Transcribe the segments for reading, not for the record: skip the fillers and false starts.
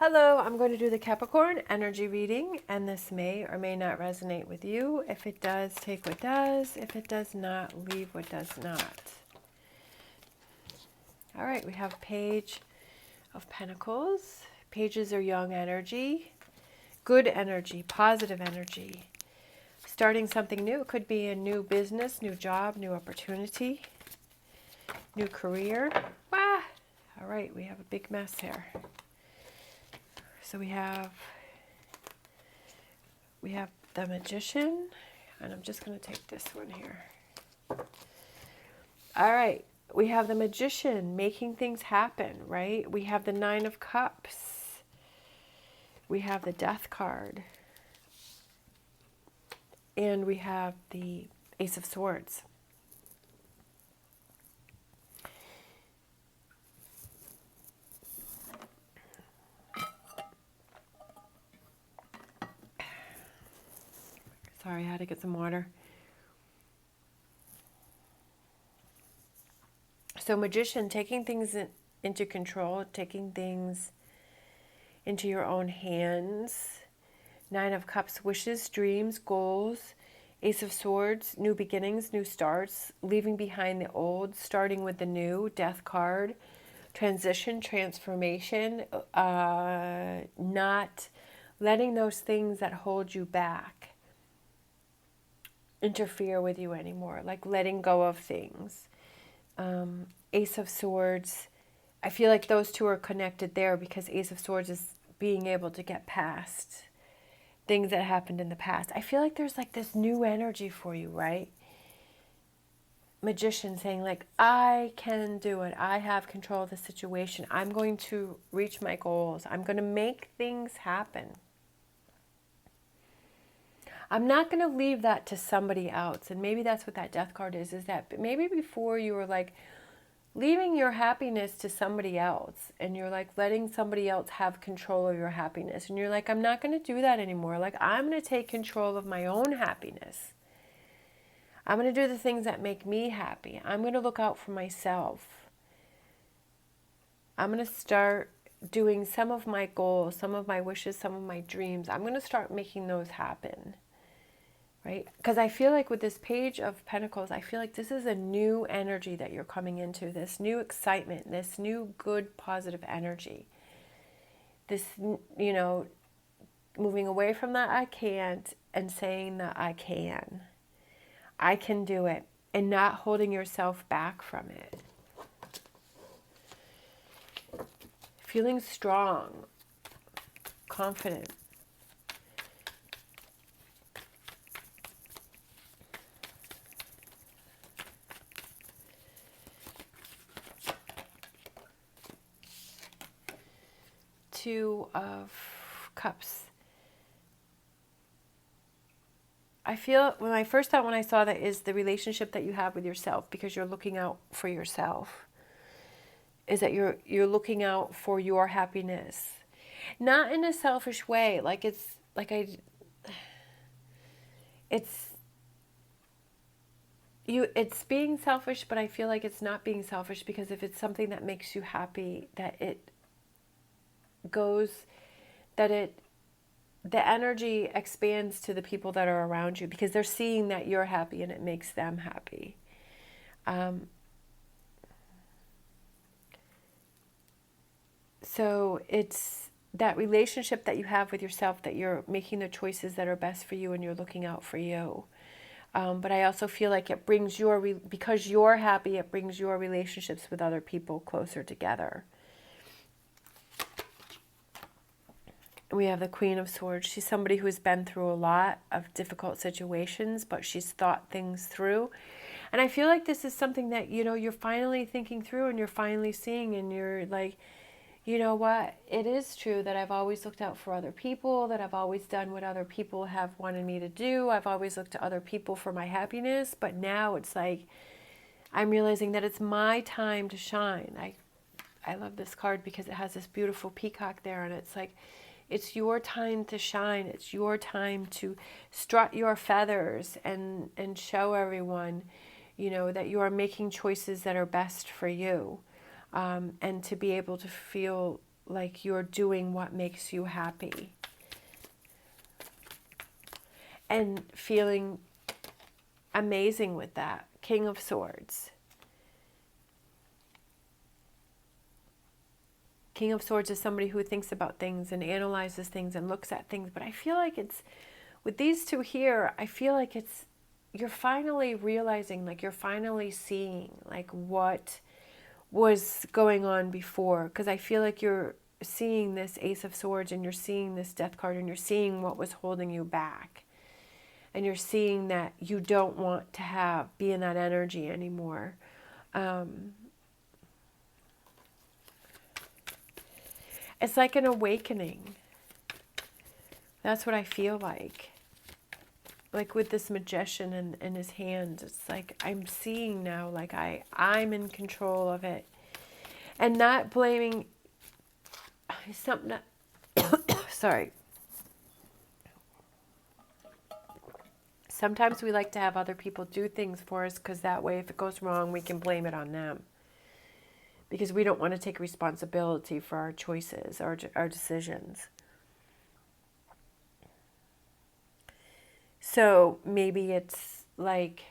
Hello, I'm going to do the Capricorn energy reading, and this may or may not resonate with you. If it does, take what does. If it does not, leave what does not. All right, we have Page of Pentacles. Pages are young energy, good energy, positive energy. Starting something new. It could be a new business, new job, new opportunity, new career. Ah! All right, we have a big mess here. So we have the Magician, and I'm just going to take this one here. All right, we have the Magician making things happen, right? We have the Nine of Cups. We have the Death card. And we have the Ace of Swords. Sorry, I had to get some water. So Magician, taking things into control, taking things into your own hands. Nine of Cups, wishes, dreams, goals. Ace of Swords, new beginnings, new starts, leaving behind the old, starting with the new. Death card, transition, transformation, not letting those things that hold you back interfere with you anymore, like letting go of things. Ace of Swords, I feel like those two are connected there because Ace of Swords is being able to get past things that happened in the past. I feel like there's like this new energy for you, right? Magician saying like, I can do it. I have control of the situation. I'm going to reach my goals. I'm going to make things happen. I'm not going to leave that to somebody else. And maybe that's what that Death card is that maybe before you were like leaving your happiness to somebody else, and you're like letting somebody else have control of your happiness. And you're like, I'm not going to do that anymore. Like, I'm going to take control of my own happiness. I'm going to do the things that make me happy. I'm going to look out for myself. I'm going to start doing some of my goals, some of my wishes, some of my dreams. I'm going to start making those happen. Right? Because I feel like with this Page of Pentacles, I feel like this is a new energy that you're coming into, this new excitement, this new good, positive energy. This, you know, moving away from that I can't and saying that I can. I can do it, and not holding yourself back from it. Feeling strong, confident. Two of Cups. I feel when I first thought when I saw that is the relationship that you have with yourself, because you're looking out for yourself. Is that you're looking out for your happiness, not in a selfish way. Like it's being selfish, but I feel like it's not being selfish, because if it's something that makes you happy, that the energy expands to the people that are around you, because they're seeing that you're happy and it makes them happy. So it's that relationship that you have with yourself, that you're making the choices that are best for you and you're looking out for you. But I also feel like it brings because you're happy, it brings your relationships with other people closer together. We have the Queen of Swords. She's somebody who's been through a lot of difficult situations, but she's thought things through. And I feel like this is something that, you know, you're finally thinking through and you're finally seeing, and you're like, you know what? It is true that I've always looked out for other people, that I've always done what other people have wanted me to do. I've always looked to other people for my happiness, but now it's like I'm realizing that it's my time to shine. I love this card because it has this beautiful peacock there, and it's like, it's your time to shine. It's your time to strut your feathers and show everyone, you know, that you are making choices that are best for you. And to be able to feel like you're doing what makes you happy. And feeling amazing with that. King of Swords. King of Swords is somebody who thinks about things and analyzes things and looks at things. But I feel like it's, with these two here, I feel like it's, you're finally realizing, like you're finally seeing like what was going on before. Because I feel like you're seeing this Ace of Swords and you're seeing this Death card and you're seeing what was holding you back. And you're seeing that you don't want to be in that energy anymore. It's like an awakening. That's what I feel like. Like with this magician and his hands, it's like I'm seeing now, like I'm in control of it. And not blaming something, sorry. Sometimes we like to have other people do things for us because that way if it goes wrong, we can blame it on them. Because we don't want to take responsibility for our choices, our decisions. So maybe it's like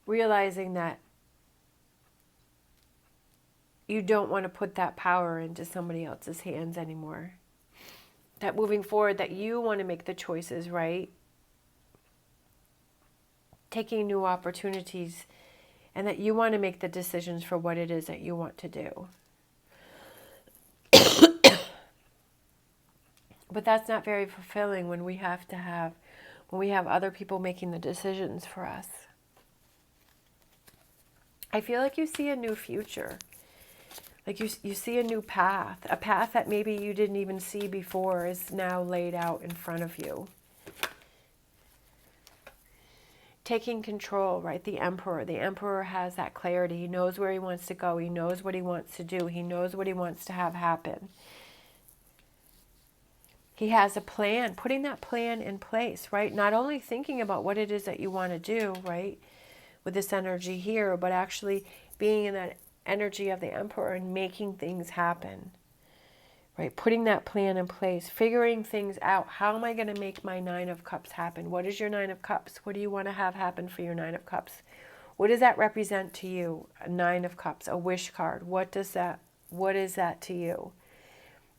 realizing that you don't want to put that power into somebody else's hands anymore. That moving forward, that you want to make the choices, right? Taking new opportunities, and that you want to make the decisions for what it is that you want to do. But that's not very fulfilling when we have other people making the decisions for us. I feel like you see a new future. Like you see a new path. A path that maybe you didn't even see before is now laid out in front of you. Taking control, right? The Emperor. The Emperor has that clarity. He knows where he wants to go. He knows what he wants to do. He knows what he wants to have happen. He has a plan, putting that plan in place, right? Not only thinking about what it is that you want to do, right, with this energy here, but actually being in that energy of the Emperor and making things happen, right? Putting that plan in place, figuring things out. How am I going to make my Nine of Cups happen? What is your Nine of Cups? What do you want to have happen for your Nine of Cups? What does that represent to you? A Nine of Cups, a wish card. What is that to you?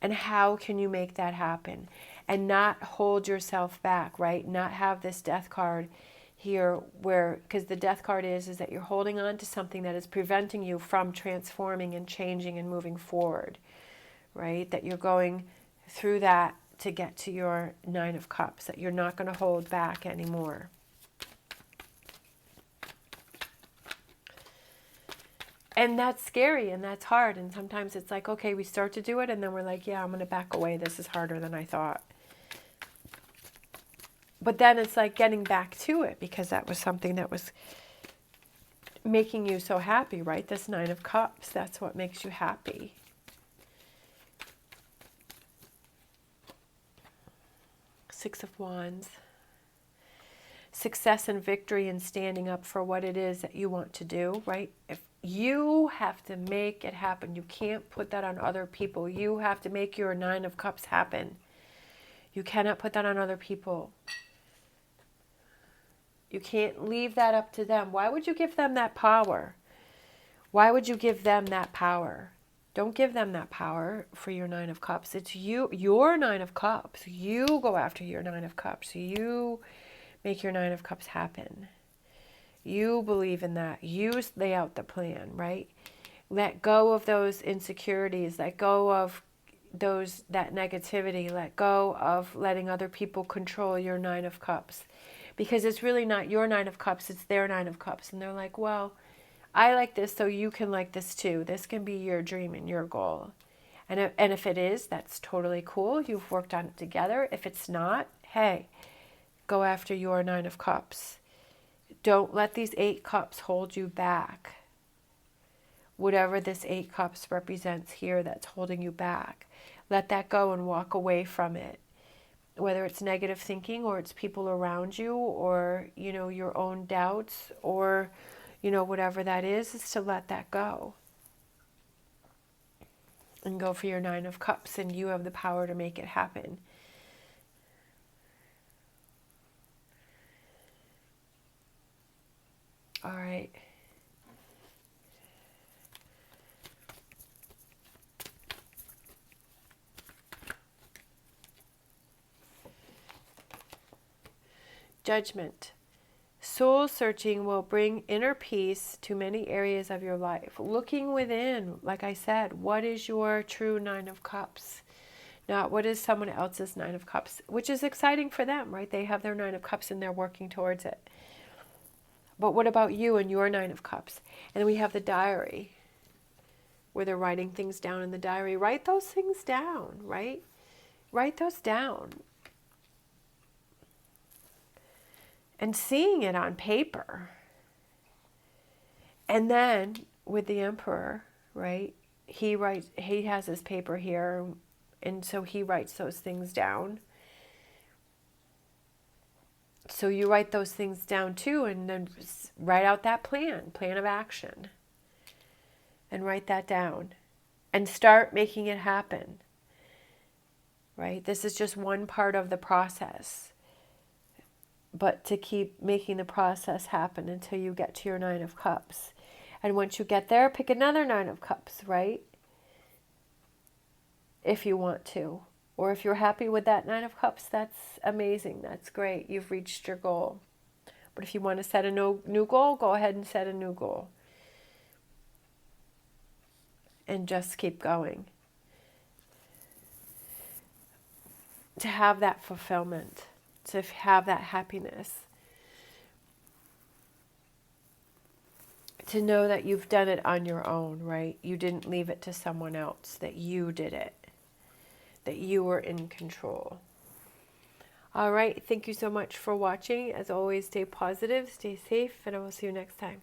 And how can you make that happen? And not hold yourself back, right? Not have this Death card here where, because the Death card is that you're holding on to something that is preventing you from transforming and changing and moving forward, right? That you're going through that to get to your Nine of Cups, that you're not going to hold back anymore. And that's scary and that's hard. And sometimes it's like, okay, we start to do it and then we're like, yeah, I'm going to back away. This is harder than I thought. But then it's like getting back to it because that was something that was making you so happy, right? This Nine of Cups, that's what makes you happy. Six of Wands. Success and victory and standing up for what it is that you want to do, right? If you have to make it happen, you can't put that on other people. You have to make your Nine of Cups happen. You cannot put that on other people. You can't leave that up to them. Why would you give them that power? Why would you give them that power? Don't give them that power for your Nine of Cups. It's you, your Nine of Cups. You go after your Nine of Cups. You make your Nine of Cups happen. You believe in that. You lay out the plan, right? Let go of those insecurities. Let go of that negativity. Let go of letting other people control your Nine of Cups. Because it's really not your Nine of Cups, it's their Nine of Cups. And they're like, well, I like this, so you can like this too. This can be your dream and your goal. And if it is, that's totally cool. You've worked on it together. If it's not, hey, go after your Nine of Cups. Don't let these 8 cups hold you back. Whatever this 8 cups represents here that's holding you back, let that go and walk away from it. Whether it's negative thinking or it's people around you or, your own doubts or, whatever that is to let that go. and go for your Nine of Cups, and you have the power to make it happen. All right. Judgment. Soul searching will bring inner peace to many areas of your life. Looking within, like I said, what is your true Nine of Cups? Not what is someone else's Nine of Cups, which is exciting for them, right? They have their Nine of Cups and they're working towards it. But what about you and your Nine of Cups? And we have the diary, where they're writing things down in the diary. Write those things down, right? Write those down. And seeing it on paper. And then with the Emperor, right? He has his paper here, and so he writes those things down. So you write those things down too, and then write out that plan of action. And write that down. And start making it happen. Right? This is just one part of the process. But to keep making the process happen until you get to your Nine of Cups. And once you get there, pick another Nine of Cups, right? If you want to. Or if you're happy with that Nine of Cups, that's amazing. That's great. You've reached your goal. But if you want to set a new goal, go ahead and set a new goal. And just keep going. To have that fulfillment. To have that happiness. To know that you've done it on your own, right? You didn't leave it to someone else, that you did it. That you were in control. All right, thank you so much for watching. As always, stay positive, stay safe, and I will see you next time.